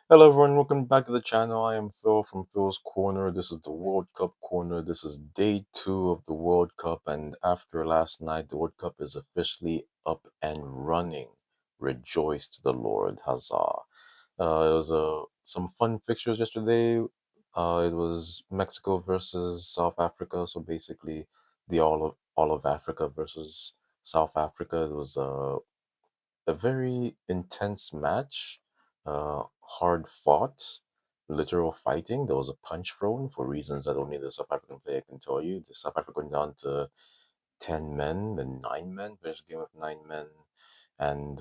Hello everyone, welcome back to the channel. I am Phil from Phil's Corner. This is the World Cup Corner. This is day two of the World Cup, and after last night, the World Cup is officially up and running. Rejoice to the Lord, huzzah! It was some fun fixtures yesterday. It was Mexico versus South Africa, so basically the all of Africa versus South Africa. It was a very intense match, hard fought, literal fighting. There was a punch thrown for reasons that only the South African player can tell you. The South Africa went down to 10 men, then 9 men, finished the game with 9 men, and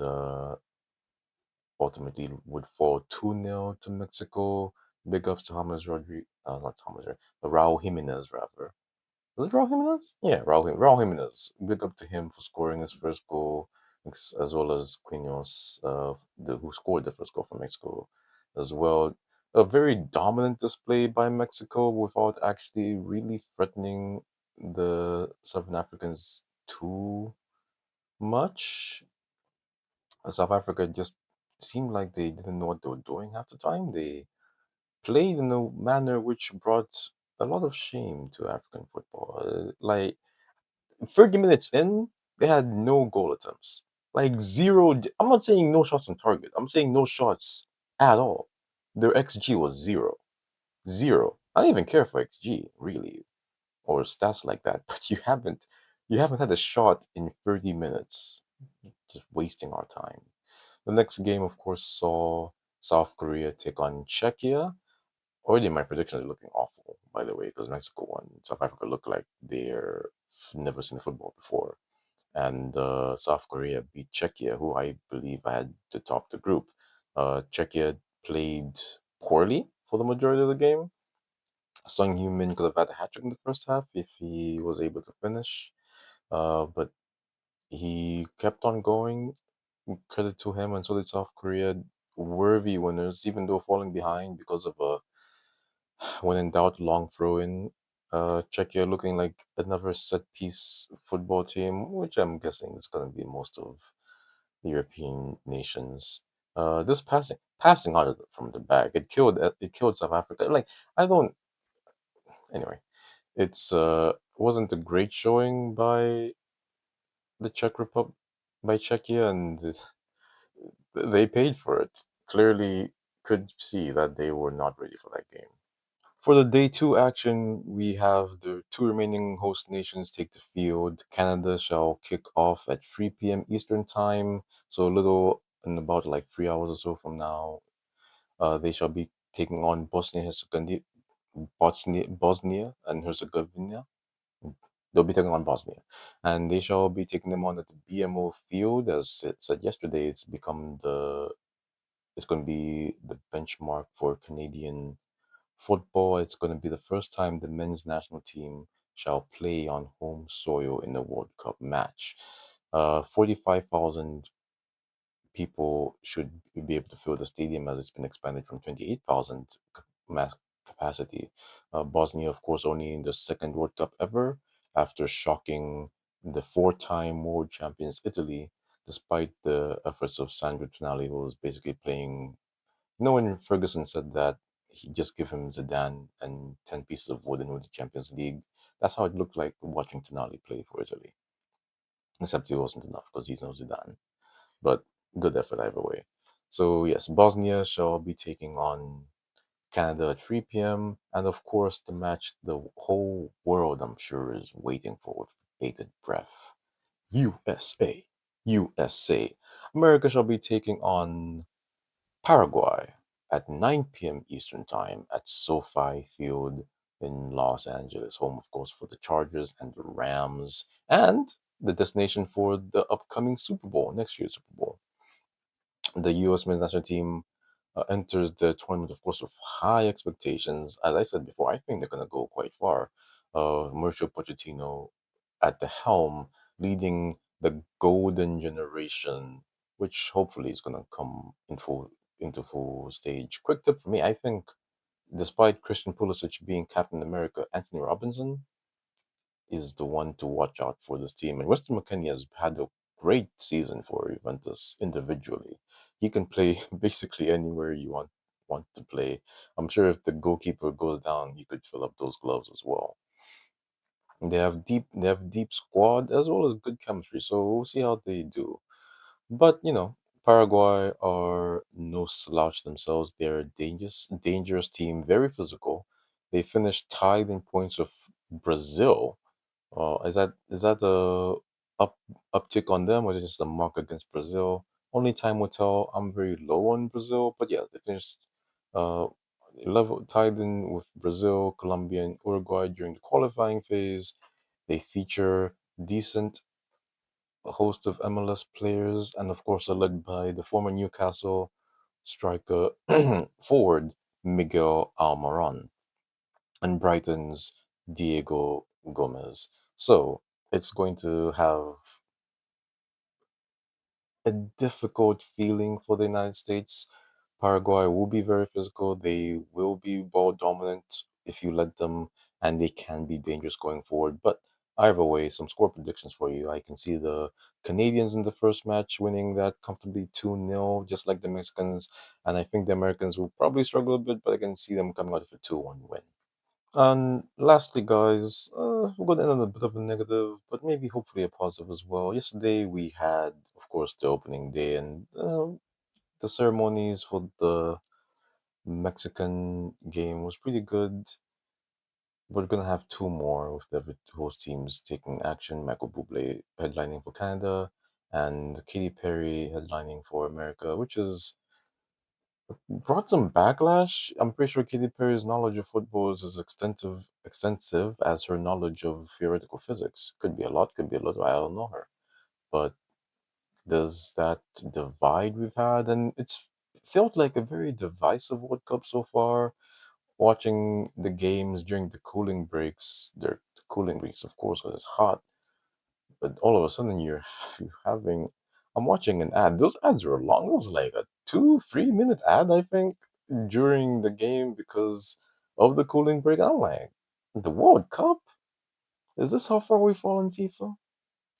ultimately would fall 2-0 to Mexico. Big ups to James Rodriguez, not James Rodriguez, Raul Jimenez, rather. Was it Raul Jimenez? Yeah, Raul Jimenez. Big up to him for scoring his first goal, as well as Quinones, who scored the first goal for Mexico as well. A very dominant display by Mexico without actually really threatening the Southern Africans too much. South Africa just seemed like they didn't know what they were doing half the time. They played in a manner which brought a lot of shame to African football. Like 30 minutes in, they had no goal attempts. Like zero. I'm not saying no shots on target. I'm saying no shots at all. Their XG was zero. Zero. I don't even care for XG, really, or stats like that, but you haven't had a shot in 30 minutes. Just wasting our time. The next game, of course, saw South Korea take on Czechia. Already my predictions are looking awful, by the way, because Mexico won. South Africa looked like they're never seen football before, and South Korea beat Czechia, who I believe had to top the group. Czechia played poorly for the majority of the game. Sung Heung-min could have had a hat trick in the first half if he was able to finish, but he kept on going. Credit to him, and so did South Korea. Worthy winners, even though falling behind because of a when in doubt long throw in. Czechia looking like another set piece football team, which I'm guessing is going to be most of European nations. This passing out of from the back, it killed South Africa. Like I don't anyway. It's wasn't a great showing by the Czech Republic by Czechia, and they paid for it. Clearly, could see that they were not ready for that game. For the day two action, we have the two remaining host nations take the field. Canada shall kick off at 3 p.m. Eastern Time, so a little in about like 3 hours or so from now. They shall be taking on Bosnia and Herzegovina. They'll be taking on Bosnia, and they shall be taking them on at the BMO field. As it said yesterday, it's going to be the benchmark for Canadian football. It's going to be the first time the men's national team shall play on home soil in a World Cup match. 45,000 people should be able to fill the stadium as it's been expanded from 28,000 mass capacity. Bosnia, of course, only in the second World Cup ever after shocking the four-time world champions Italy, despite the efforts of Sandro Tonali, who was basically playing. You know, when Ferguson said that he just give him Zidane and 10 pieces of wood and win the Champions League, that's how it looked like watching Tonali play for Italy. Except it wasn't enough because he's no Zidane. But good effort either way. So, yes, Bosnia shall be taking on Canada at 3 p.m. And of course, the match the whole world, I'm sure, is waiting for with bated breath. USA. USA. America shall be taking on Paraguay at 9 p.m. Eastern Time at SoFi Field in Los Angeles, home, of course, for the Chargers and the Rams, and the destination for the upcoming Super Bowl, next year's Super Bowl. The U.S. men's national team enters the tournament, of course, with high expectations. As I said before, I think they're going to go quite far. Mauricio Pochettino at the helm, leading the golden generation, which hopefully is going to come into full stage. Quick tip for me: I think, despite Christian Pulisic being Captain America, Anthony Robinson is the one to watch out for this team. And Weston McKennie has had a great season for Juventus individually. He can play basically anywhere you want. want to play. I'm sure if the goalkeeper goes down, he could fill up those gloves as well. They have deep squad as well as good chemistry, so we'll see how they do. But Paraguay are no slouch themselves. They're a dangerous team, very physical. They finished tied in points with Brazil. Is that the up uptick on them, or is it just a mark against Brazil? Only time will tell. I'm very low on Brazil, but yeah, they finished uh level tied in with Brazil, Colombia, and Uruguay during the qualifying phase. They feature decent host of MLS players, and of course, are led by the former Newcastle striker forward Miguel Almiron and Brighton's Diego Gomez. So it's going to have a difficult feeling for the United States. Paraguay will be very physical. They will be ball dominant if you let them, and they can be dangerous going forward. But either way, some score predictions for you. I can see the Canadians in the first match winning that comfortably 2-0, just like the Mexicans. And I think the Americans will probably struggle a bit, but I can see them coming out with a 2-1 win. And lastly, guys, we're going to end on a bit of a negative, but maybe hopefully a positive as well. Yesterday we had, of course, the opening day and the ceremonies for the Mexican game was pretty good. We're going to have two more with the host teams taking action. Michael Bublé headlining for Canada and Katy Perry headlining for America, which is brought some backlash. I'm pretty sure Katy Perry's knowledge of football is as extensive as her knowledge of theoretical physics. Could be a lot, could be a little. I don't know her, but there's that divide we've had, and it's felt like a very divisive World Cup so far. Watching the games during the cooling breaks, they're cooling breaks, of course, because it's hot. But all of a sudden, you're having. I'm watching an ad. Those ads were long. It was like a 2, 3 minute ad, I think, during the game because of the cooling break. I'm like, the World Cup? Is this how far we fall in FIFA?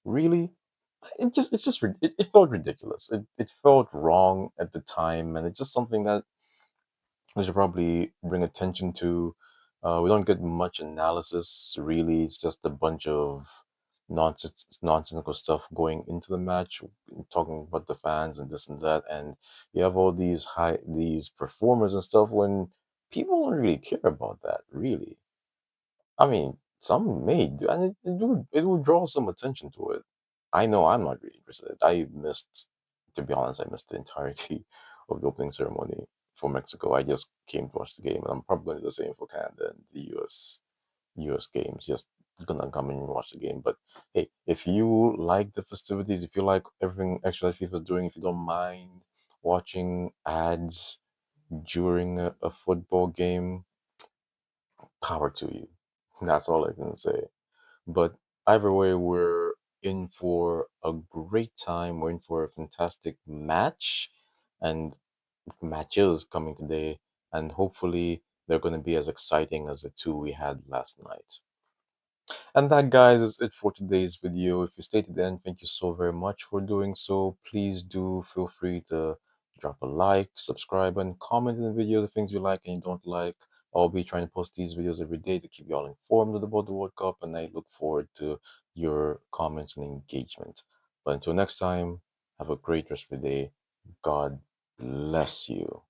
Really? It felt ridiculous. It felt wrong at the time, and it's just something that we should probably bring attention to. We don't get much analysis really. It's just a bunch of nonsensical stuff going into the match, talking about the fans and this and that, and you have all these performers and stuff when people don't really care about that. Really, I mean, some may do, and it will draw some attention to it. I know I'm not really interested. To be honest, I missed the entirety of the opening ceremony for Mexico. I just came to watch the game, and I'm probably going to do the same for Canada and the US games. Just gonna come in and watch the game. But hey, if you like the festivities, if you like everything extra that FIFA's doing, if you don't mind watching ads during a football game, power to you. That's all I can say. But either way, we're in for a great time. We're in for a fantastic match and matches coming today. And hopefully, they're going to be as exciting as the two we had last night. And that, guys, is it for today's video. If you stayed to the end, thank you so very much for doing so. Please do feel free to drop a like, subscribe, and comment in the video the things you like and you don't like. I'll be trying to post these videos every day to keep you all informed about the World Cup, and I look forward to your comments and engagement. But until next time, have a great rest of the day. God bless you.